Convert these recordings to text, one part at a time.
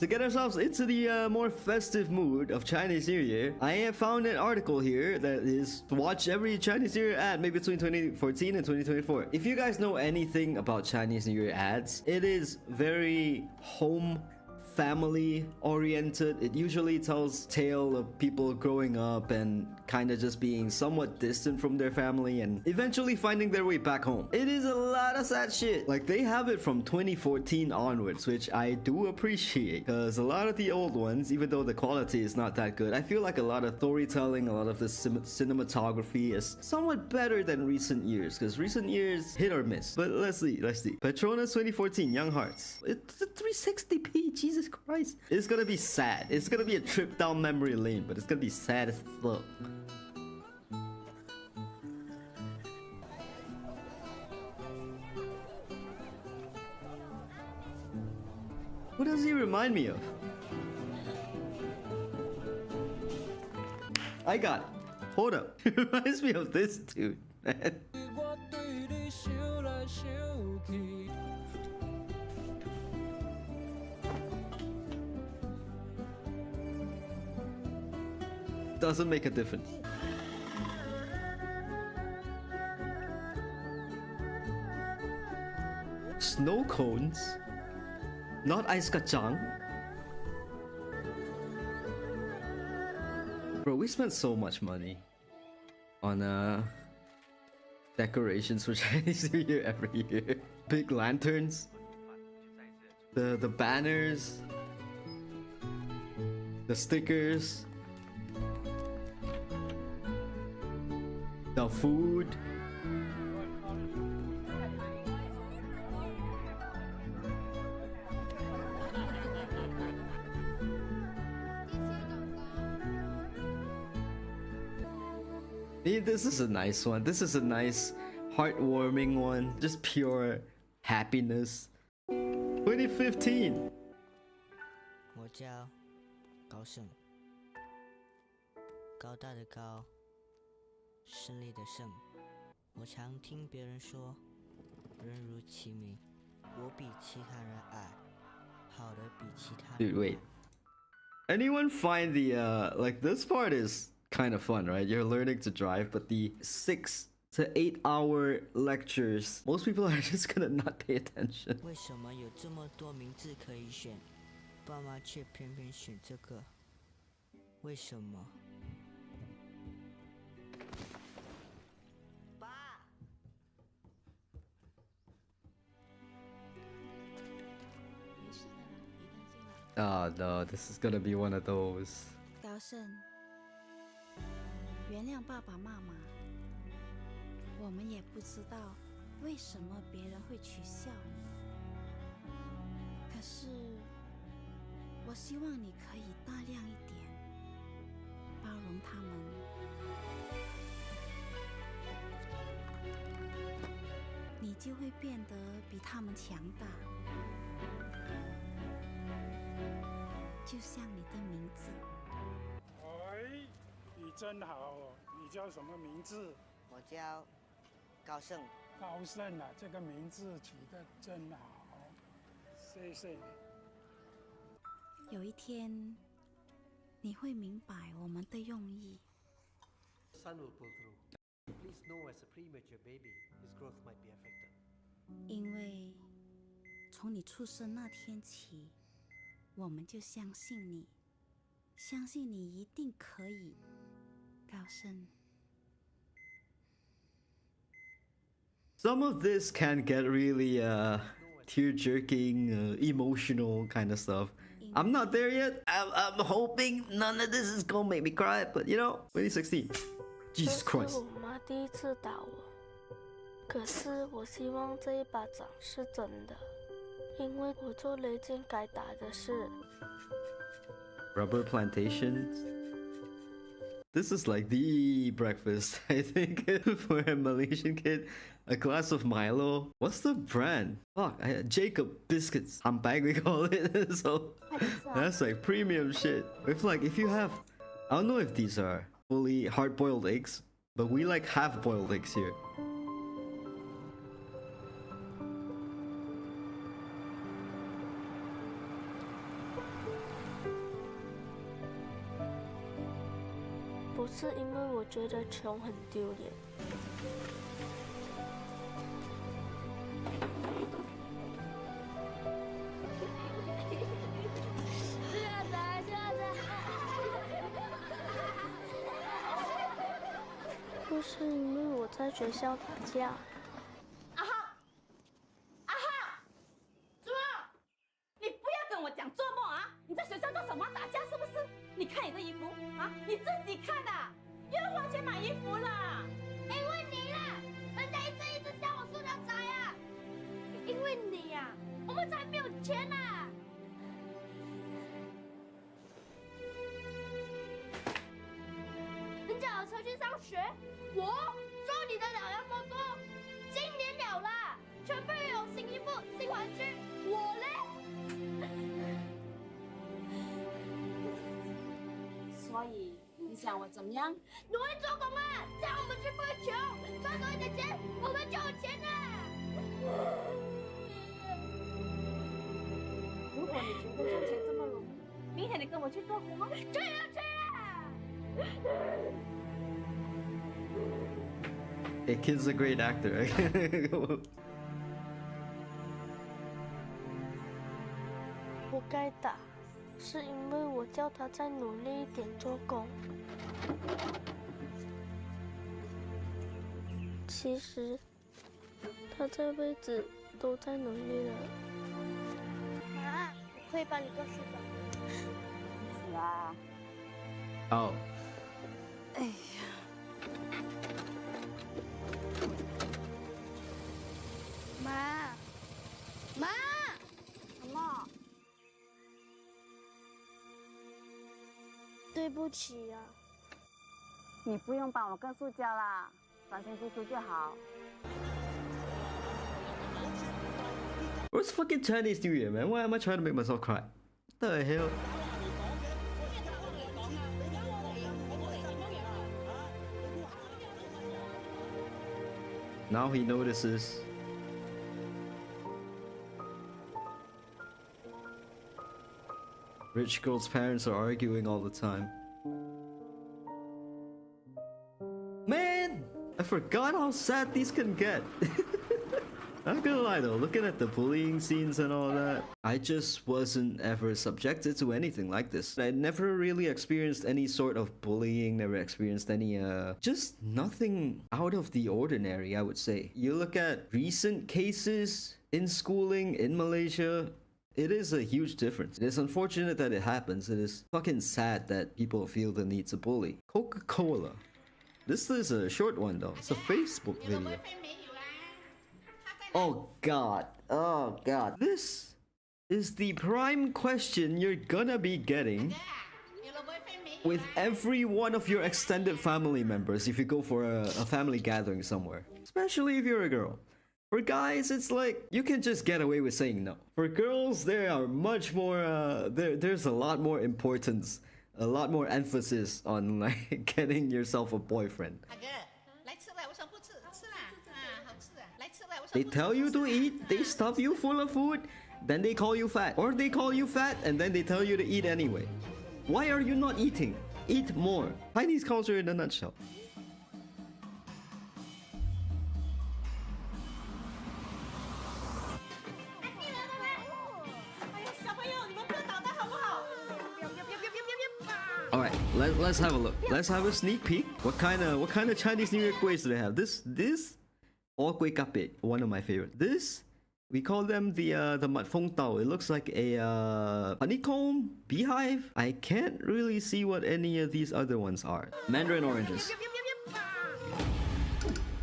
To get ourselves into the more festive mood of Chinese New Year, I have found an article here that is to watch every Chinese New Year ad maybe between 2014 and 2024. If you guys know anything about Chinese New Year ads, it is very home family oriented. It usually tells tale of people growing up and kind of just being somewhat distant from their family and eventually finding their way back home. It is a lot of sad shit. Like, they have it from 2014 onwards, which I do appreciate, because a lot of the old ones, even though the quality is not that good, I feel like a lot of storytelling, a lot of the cinematography is somewhat better than recent years, because recent years hit or miss. But let's see. Petronas 2014 Young Hearts. It's a 360p. Jesus Christ. It's gonna be sad. It's gonna be a trip down memory lane, but it's gonna be sad as fuck. Who does he remind me of? I got it. Hold up. He reminds me of this dude, man. Doesn't make a difference. Snow cones? Not ice kacang? Bro, we spent so much money on decorations for Chinese New Year every year. Big lanterns, the banners, the stickers, the food. This is a nice one. This is a nice, heartwarming one. Just pure happiness. 2015. 我叫高胜，高大的高，胜利的胜。我常听别人说，人如其名，我比其他人矮，跑得比其他人。 Dude, wait. Anyone find the like this part is kind of fun, right? You're learning to drive, but the 6 to 8 hour lectures, most people are just gonna not pay attention. 为什么有这么多名字可以选，爸妈却偏偏选这个？为什么？爸。没事的啦，别担心了。 Oh no, this is gonna be one of those. 高胜，原谅爸爸妈妈。我们也不知道为什么别人会取笑你，可是我希望你可以大量一点，包容他们。你就会变得比他们强大，就像你的名字。 哎，你真好哦！你叫什么名字？我叫高胜。高胜啊，这个名字取得真好，谢谢你。有一天，你会明白我们的用意。 Son will pull through. Please know, as a premature baby, his growth might be affected. 因为从你出生那天起，我们就相信你，相信你一定可以，高胜。 Some of this can get really tear-jerking, emotional kind of stuff. I'm not there yet. I'm hoping none of this is gonna make me cry, but you know, 2016. Jesus 这 Christ. 是我妈第一次打我，可是我希望这一巴掌是真的，因为我做了一件该打的事。 Rubber plantations. This is like the breakfast, I think, for a Malaysian kid. A glass of Milo. What's the brand? Fuck, Jacob biscuits. I'm bag we call it. So that's like premium shit. If like if you have, I don't know if these are fully hard-boiled eggs, but we like half-boiled eggs here. 不是因为我觉得穷很丢脸。不是因为我在学校打架。阿浩，怎么？你不要跟我讲做梦啊！你在学校做什么？打架是不是？你看你的衣服啊，你自己看的，又要花钱买衣服了。因为你啦，人家一直笑我塑料仔啊。因为你呀，我们才没有钱呐。人家有车去上学，我做你的了那么多，今年了啦，全部有新衣服、新玩具，我嘞？所以你想我怎么样？努力做工啊，这样我们就不会穷，赚多一点钱，我们就有钱了。如果你觉得赚钱这么容易，明天你跟我去做工啊？就要去啦。Hey, kid's a great actor. 不该打，是因为我叫他再努力一点做工。其实，他这辈子都在努力了。妈，我可以帮你告诉长辈。子啊，哦，哎呀，妈，妈，什么？对不起呀、你不用帮我跟塑胶啦，专心读书就好。 Where's fucking Chinese New Year, man? Why am I trying to make myself cry? What the hell? Now he notices. Rich girl's parents are arguing all the time. Man! I forgot how sad these can get. Not gonna lie though, looking at the bullying scenes and all that, I just wasn't ever subjected to anything like this. I never really experienced any sort of bullying, never experienced any, just nothing out of the ordinary, I would say. You look at recent cases in schooling in Malaysia, it is a huge difference. It is unfortunate that it happens. It is fucking sad that people feel the need to bully. Coca-Cola. This is a short one though. It's a Facebook video. Oh god. Oh god. This is the prime question you're gonna be getting with every one of your extended family members if you go for a family gathering somewhere. Especially if you're a girl. For guys, it's like you can just get away with saying no. For girls, there are much more there's a lot more importance, a lot more emphasis on like getting yourself a boyfriend. They tell you to eat, they stuff you full of food, then they call you fat. Or they call you fat and then they tell you to eat anyway. Why are you not eating? Eat more. Chinese culture in a nutshell. Alright, let's have a look. Let's have a sneak peek. What kind of Chinese New Year quiz do they have? This or Kueh Kapit, one of my favorite. This, we call them the Mat Fong Tao. It looks like a honeycomb beehive. I can't really see what any of these other ones are. Mandarin oranges.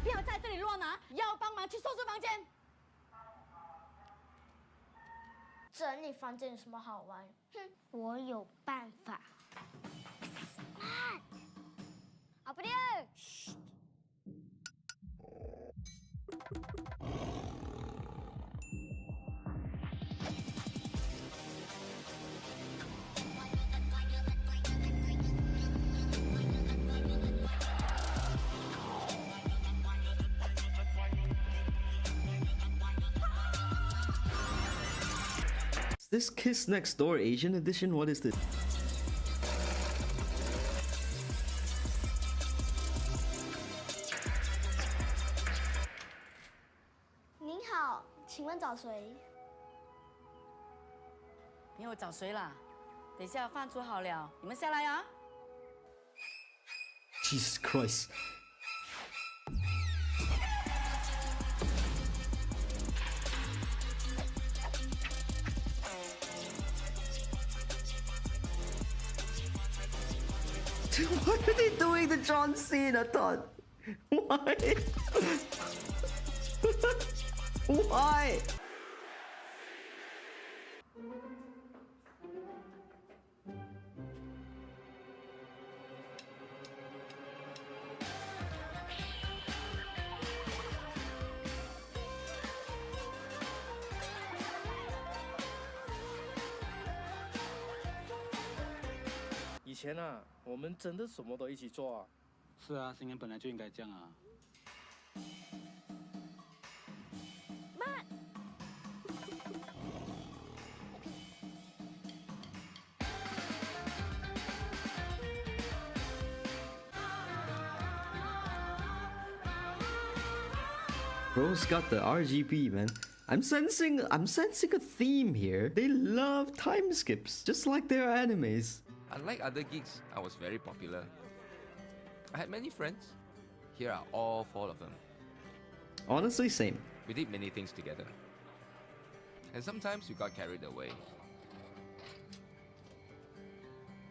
不要在这里乱拿，要帮忙去收拾房间。整理房间有什么好玩？哼，我有办法。apa dia? Is this Kiss Next Door Asian edition? What is this? 问找谁？没有找谁啦，等一下饭煮好了，你们下来啊。Jesus Christ. Why are they doing the John Cena thought? Why? Why? 以前啊，我们真的什么都一起做啊。是啊，新年本来就应该这样啊。Bro's got the RGB, man. I'm sensing a theme here. They love time skips, just like their animes. Unlike other geeks, I was very popular. I had many friends. Here are all 4 of them. Honestly, same. We did many things together. And sometimes we got carried away.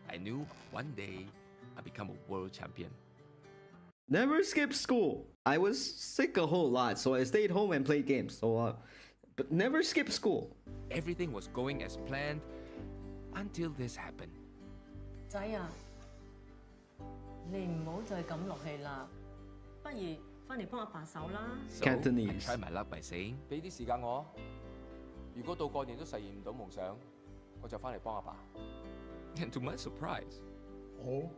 I knew one day I'd become a world champion. Never skipped school. I was sick a whole lot, so I stayed home and played games. But never skipped school. Everything was going as planned until this happened. 仔啊，你唔好再咁落去啦，不如翻嚟幫阿爸手啦。So Cantonese. I tried my luck by saying, 俾啲時間我，如果到過年都實現唔到夢想，我就翻嚟幫阿爸。 and to my surprise, 好。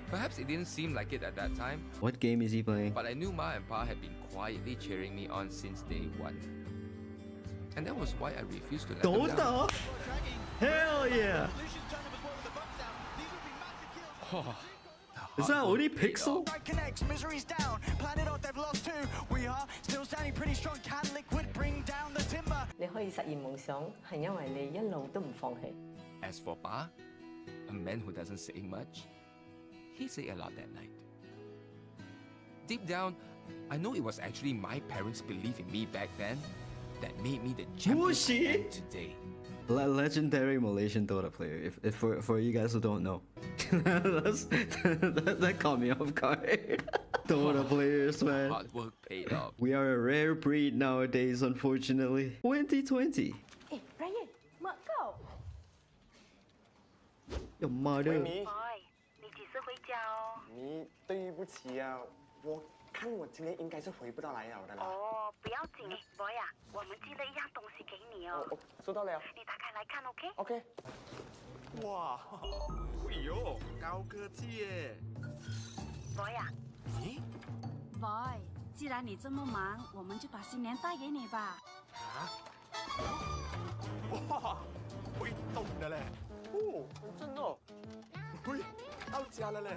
perhaps it didn't seem like it at that time, What game is he playing? but I knew Ma and Pa had been quietly cheering me on since day 1. And that was why I refused to let them down. Dota? Hell yeah! Is that only Pixel? Connects, misery's down. Planet Earth, they've lost 2. We are still standing pretty strong. Can liquid bring down the timber? 你可以實現夢想，係因為你一路都唔放棄。 As for Pa, a man who doesn't say much, he said a lot that night. Deep down, I know it was actually my parents' belief in me back then that made me the champion I am today. Legendary Malaysian Dota player. If for you guys who don't know, that caught me off guard. Dota players, man. Hard work paid off. We are a rare breed nowadays, unfortunately. 2020. 哎，Ryan，莫够。 Your mother. 你几时回家哦？你对不起啊，我看我今天应该是回不到来了的啦。哦，不要紧，boy 啊，我们寄了一样东西给你哦。收到了。你打开来看 ，OK？ OK。哇，哎呦，高科技耶 boy 啊。咦 Boy，既然你这么忙，我们就把新年带给你吧。啊？哇，会动的嘞。哦，很正哦。喂，到家了嘞。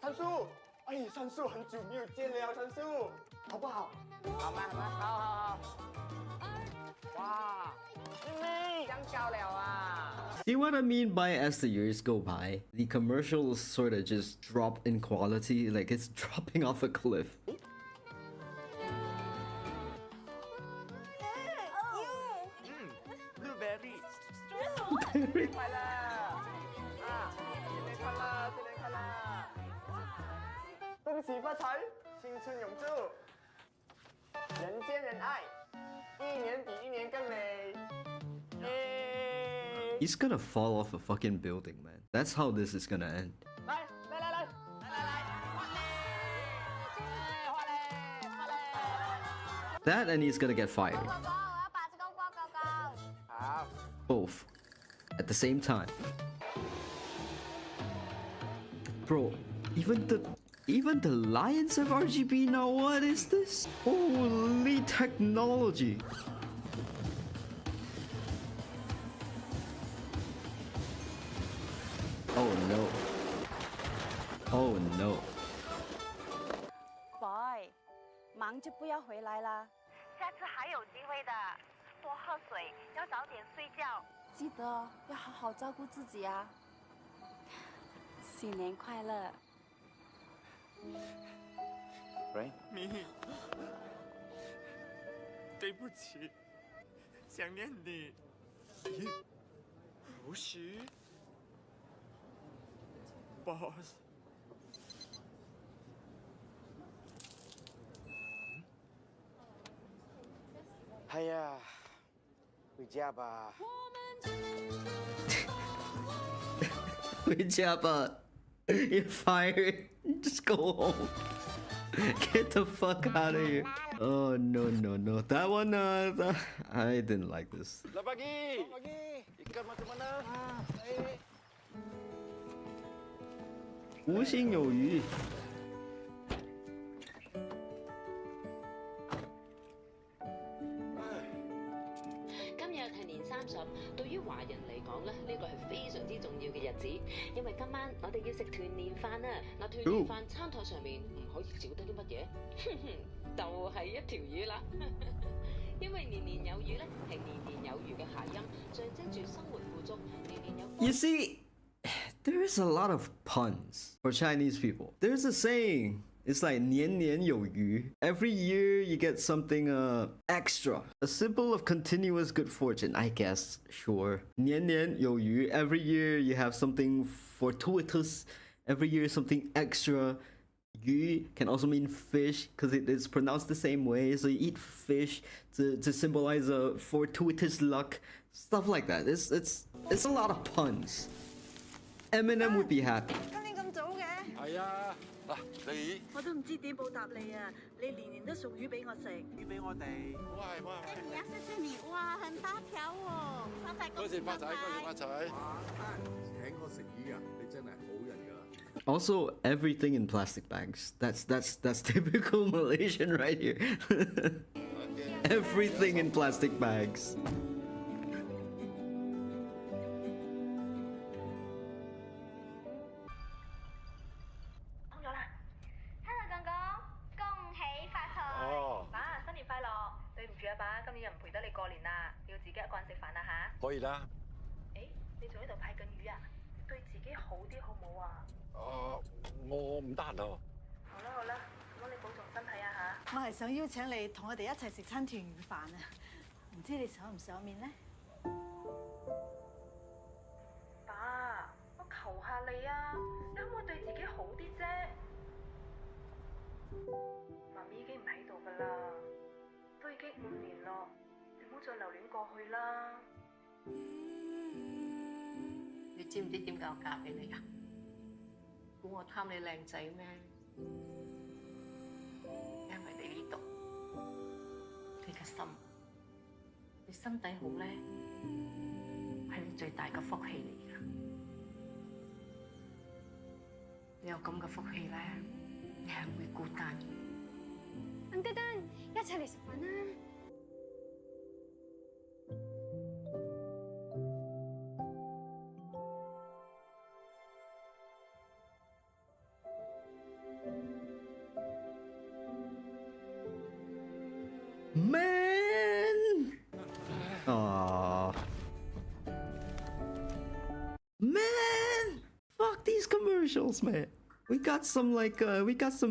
三叔，哎，三叔很久没有见了，三叔，好不好？好吗？好吗？好好好。哇，妹妹，相交了啊！ See what I mean by as the years go by, the commercials sort of just drop in quality, like it's dropping off a cliff. Blueberry，新年快乐！啊，新年快乐，新年快乐！恭喜发财，新春永驻，人见人爱，一年比一年更美。 He's gonna fall off a fucking building, man. That's how this is gonna end. That and he's gonna get fired. Both. At the same time. Bro, even the lions have RGB now. What is this? Holy technology. Oh no. Oh no. Boy，忙就不要回来啦。下次还有机会的，多喝水，要早点睡觉。记得哦，要好好照顾自己啊。新年快乐。喂，咪，对不起，想念你。咦，不是 ，boss。哎呀，回家吧。回家吧. You're fired. Just go home. Get the fuck out of here. Oh no no no. That one I didn't like this. Selamat pagi. Selamat pagi. Ikan macam mana? Baik. 无心有余. You see, there's a lot of puns for Chinese people. There's a saying. It's like 年年有余. Every year you get something extra. A symbol of continuous good fortune, I guess. Sure. 年年有余. Every year you have something fortuitous. Every year something extra. Yu can also mean fish because it is pronounced the same way. So you eat fish to symbolize a fortuitous luck. Stuff like that. It's a lot of puns. Eminem would be happy. 今年咁早嘅？係啊，嗱你。我都唔知點報答你啊！你年年都送魚俾我食，魚俾我哋。喂喂喂！你呀，謝謝你，哇，很大條喎！發財恭喜發財！發財！請我食魚啊！你真係好人㗎啦。Also, everything in plastic bags. That's typical Malaysian right here. Everything in plastic bags. Hello， 爸，新年快樂！對唔住啊，爸，今年又唔陪得你過年啦，要自己一個人食飯啦吓。可以啦。誒，你仲喺度派緊魚啊？對自己好啲好冇啊？我唔得閒啊。好啦好啦，咁你保重身體啊吓。我係想邀請你同我哋一齊食餐團圓飯啊！唔知你想唔想面呢？爸，我求下你啊，你可唔可以對自己好啲啫？媽咪已經唔喺度噶啦，都已經5年咯，你唔好再留戀過去啦。你知唔知點解我嫁俾你啊？估我貪你靚仔咩？因為你呢度，你嘅心，你心底好咧，係你最大嘅福氣嚟㗎。你有咁嘅福氣咧，你係唔會孤單嘅。等等，一齊嚟食飯啦！Man! Aww. Man! Fuck these commercials, man. We got some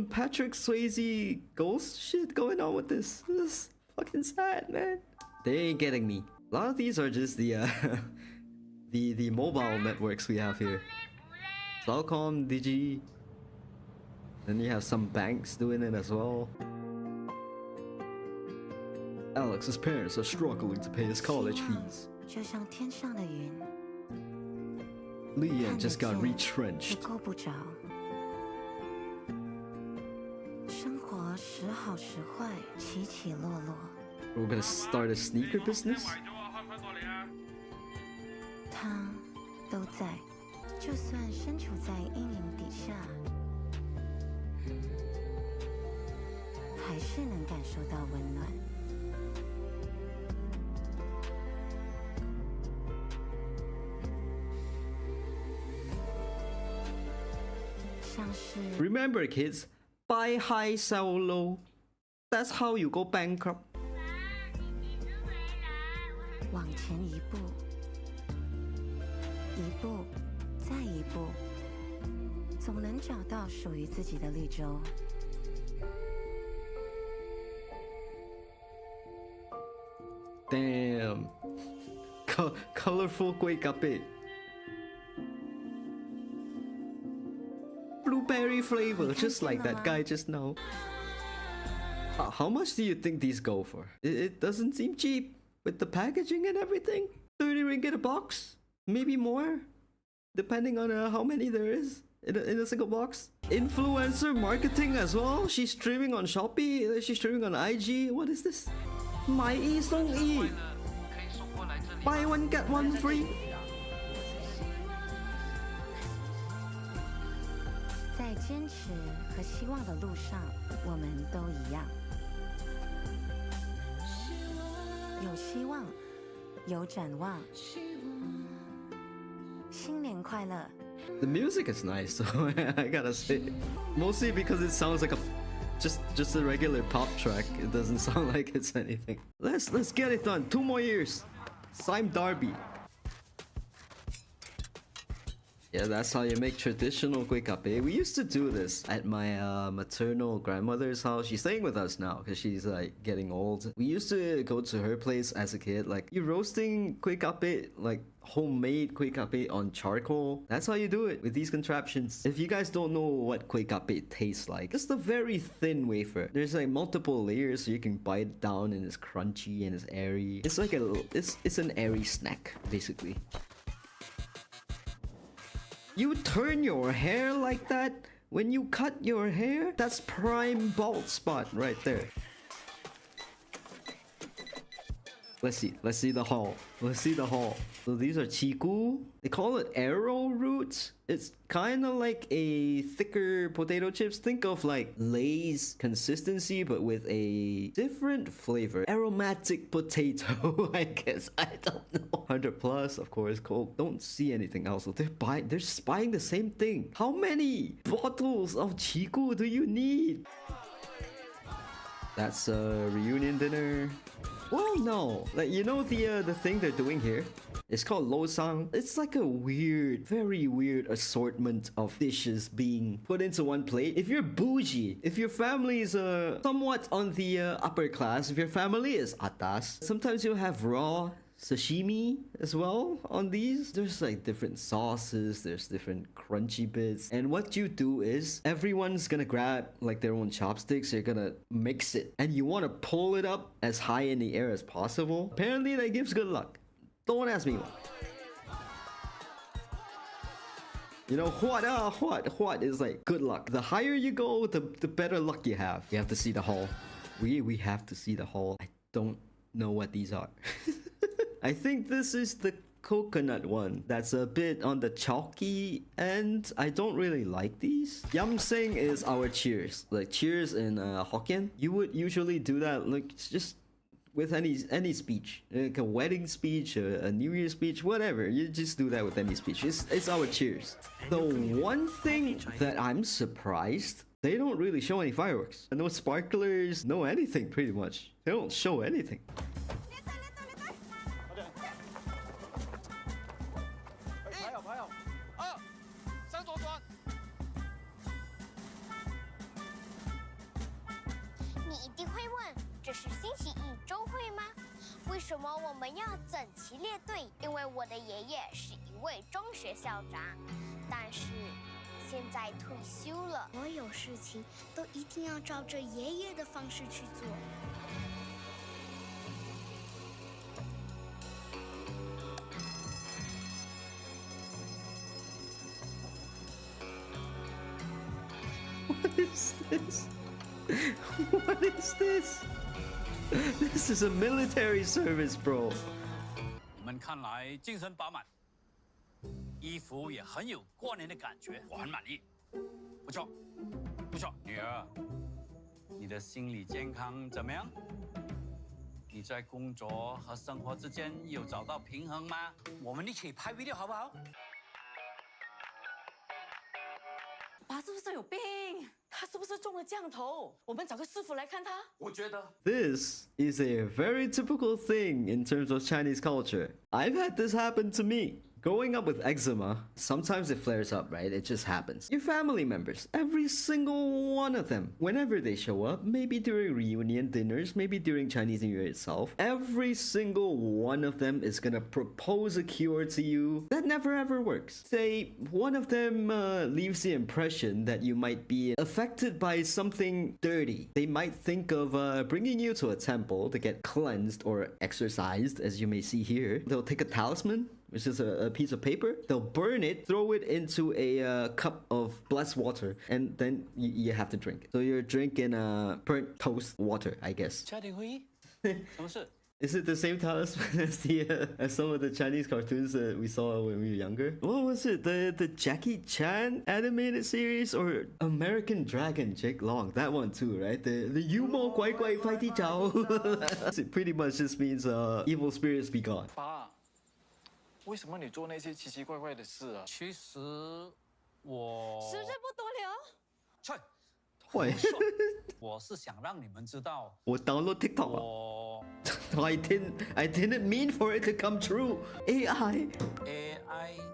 Patrick Swayze ghost shit going on with this. This is fucking sad, man. They ain't getting me. A lot of these are just the the mobile networks we have here. Telcom, Digi. Then you have some banks doing it as well. Alex's parents are struggling to pay his college fees. 就像天上的云， Lian just got retrenched. 够不着。生活时好时坏，起起落落。 We're gonna start a sneaker business? 他都在，就算身处在阴影底下，还是能感受到温暖。 Oh 像是 Remember, kids, buy high, sell low. That's how you go bankrupt. 往前一步，一步再一步，总能找到属于自己的绿洲。Damn. Colorful kueh kapit. Blueberry flavor, just like that guy just now. How much do you think these go for? It doesn't seem cheap with the packaging and everything. 30 ringgit a box, maybe more, depending on how many there is in a single box. Influencer marketing as well. She's streaming on Shopee. She's streaming on IG. What is this? 买一送一 Buy one get one free. 在坚持和希望的路上，我们都一样。有希望，有展望。新年快乐！ The music is nice, so I gotta say, mostly because it sounds like just a regular pop track. It doesn't sound like it's anything. Let's get it done. 2 more years. Sime Darby. Yeah, that's how you make traditional kueh kapit. We used to do this at my maternal grandmother's house. She's staying with us now because she's like getting old. We used to go to her place as a kid. Like, you roasting kueh kapit, like homemade kueh kapit on charcoal. That's how you do it with these contraptions. If you guys don't know what kueh kapit tastes like, it's a very thin wafer. There's like multiple layers so you can bite it down and it's crunchy and it's airy. It's like it's an airy snack, basically. You turn your hair like that when you cut your hair? That's prime bald spot right there. Let's see the haul. Let's see the haul. So these are chiku. They call it arrowroot. It's kind of like a thicker potato chips. Think of like Lay's consistency, but with a different flavor. Aromatic potato, I guess. I don't know. 100 plus, of course. Coke. Don't see anything else. So they're buying the same thing. How many bottles of chiku do you need? That's a reunion dinner. Well, no. Like, you know the thing they're doing here? It's called losang. It's like a weird, very weird assortment of dishes being put into one plate. If you're bougie, if your family is somewhat on the upper class, if your family is atas, sometimes you'll have raw sashimi as well on these. There's like different sauces, there's different crunchy bits, and what you do is everyone's gonna grab like their own chopsticks. You're gonna mix it and you want to pull it up as high in the air as possible. Apparently that gives good luck. Don't ask me why. You know what is like good luck. The higher you go, the better luck you have. You have to see the haul. We have to see the haul. I don't know what these are. I think this is the coconut one. That's a bit on the chalky end. I don't really like these. Yam sing is our cheers. Like cheers in Hokkien. You would usually do that like just with any speech. Like a wedding speech, a New Year's speech, whatever. You just do that with any speech. It's our cheers. The one thing that I'm surprised, they don't really show any fireworks. No sparklers, no anything pretty much. They don't show anything. 为什么我们要整齐列队？因为我的爷爷是一位中学校长，但是现在退休了。所有事情都一定要照着爷爷的方式去做。What is this? What is this? This is a military service, bro. 你们看来精神饱满，衣服也很有过年的感觉，我很满意。不错，不错，女儿，你的心理健康怎么样？你在工作和生活之间有找到平衡吗？我们一起拍video好不好？爸他是不是有病？他是不是中了降头？我们找个师傅来看他。我觉得 This is a very typical thing in terms of Chinese culture. I've had this happen to me. Growing up with eczema, sometimes it flares up, right? It just happens. Your family members, every single one of them, whenever they show up, maybe during reunion dinners, maybe during Chinese New Year itself, every single one of them is gonna propose a cure to you that never ever works. Say one of them leaves the impression that you might be affected by something dirty. They might think of bringing you to a temple to get cleansed or exorcised, as you may see here. They'll take a talisman, which is a piece of paper. They'll burn it, throw it into a cup of blessed water, and then you have to drink it. So you're drinking burnt toast water, I guess. 家庭会议？什么事？ Is it the same talisman as some of the Chinese cartoons that we saw when we were younger? What was it? The Jackie Chan animated series or American Dragon Jake Long? That one too, right? The Yumo Guai Guai Fighty Jiao. It pretty much just means evil spirits be gone. 爸，为什么你做那些奇奇怪怪的事啊？其实我时日不多了。去，喂，我是想让你们知道，我 download TikTok 我 I didn't mean for it to come true. AI.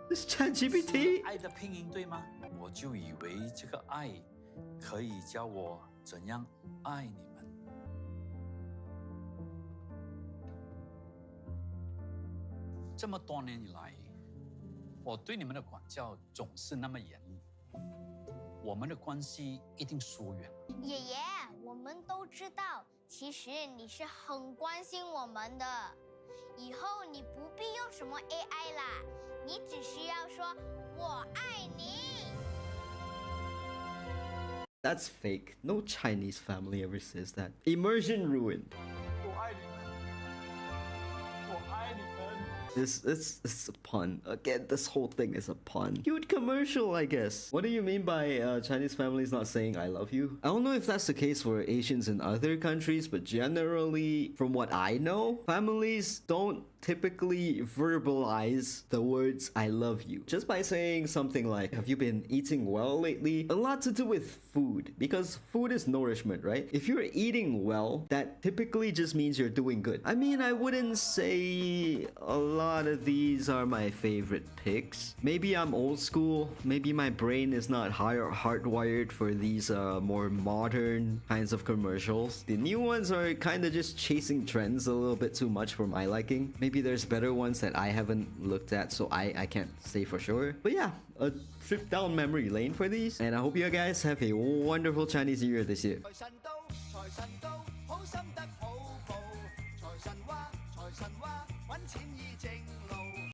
This ChatGPT. 爱的拼音对吗？我就以为这个爱可以教我怎样爱你们。这么多年以来，我对你们的管教总是那么严厉，我们的关系一定疏远。爷爷，我们都知道，其实你是很关心我们的。以后你不必用什么 AI 啦，你只需要说“我爱你”。 That's fake. No Chinese family ever says that. Immersion ruined. 我爱你们，我爱你们。 It's a pun. Again, this whole thing is a pun. Cute commercial, I guess. What do you mean by Chinese families not saying I love you? I don't know if that's the case for Asians in other countries, but generally, from what I know, families don't typically verbalize the words I love you. Just by saying something like, have you been eating well lately? A lot to do with food, because food is nourishment, right? If you're eating well, that typically just means you're doing good. I mean, I wouldn't say a lot of these are my favorite picks. Maybe I'm old school. Maybe my brain is not hardwired for these more modern kinds of commercials. The new ones are kind of just chasing trends a little bit too much for my liking. Maybe there's better ones that I haven't looked at, so I can't say for sure. But yeah, a trip down memory lane for these. And I hope you guys have a wonderful Chinese New Year this year.